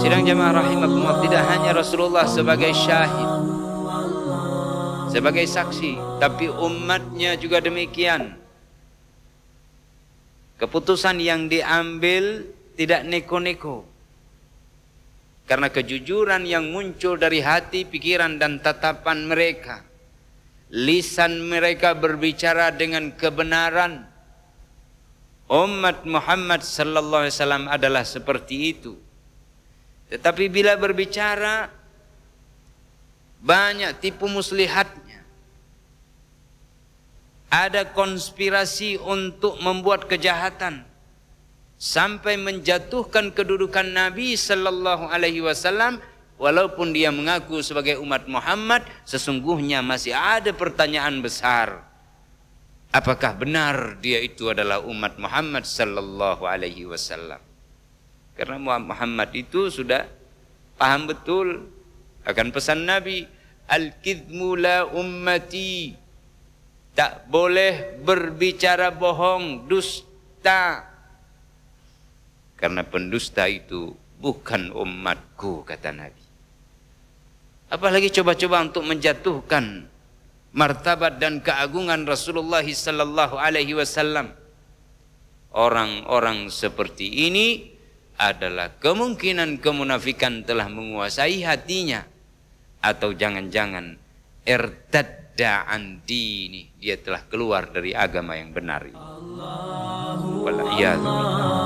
Sidang jamaah rahimakumullah, tidak hanya Rasulullah sebagai syahid, sebagai saksi, tapi umatnya juga demikian. Keputusan yang diambil tidak neko-neko, karena kejujuran yang muncul dari hati, pikiran dan tatapan mereka. Lisan mereka berbicara dengan kebenaran. Umat Muhammad sallallahu alaihi wasallam adalah seperti itu. Tetapi bila berbicara, banyak tipu muslihatnya. Ada konspirasi untuk membuat kejahatan sampai menjatuhkan kedudukan Nabi sallallahu alaihi wasallam. Walaupun dia mengaku sebagai umat Muhammad, sesungguhnya masih ada pertanyaan besar. Apakah benar dia itu adalah umat Muhammad sallallahu alaihi wasallam? Karena Muhammad itu sudah paham betul akan pesan Nabi, al-kidmu la ummati. Tak boleh berbicara bohong, dusta. Karena pendusta itu bukan umatku, kata Nabi. Apalagi coba-coba untuk menjatuhkan martabat dan keagungan Rasulullah sallallahu alaihi wasallam. Orang-orang seperti ini adalah kemungkinan kemunafikan telah menguasai hatinya, atau jangan-jangan irtadda an dini, dia telah keluar dari agama yang benar. Wal'iyadu billah.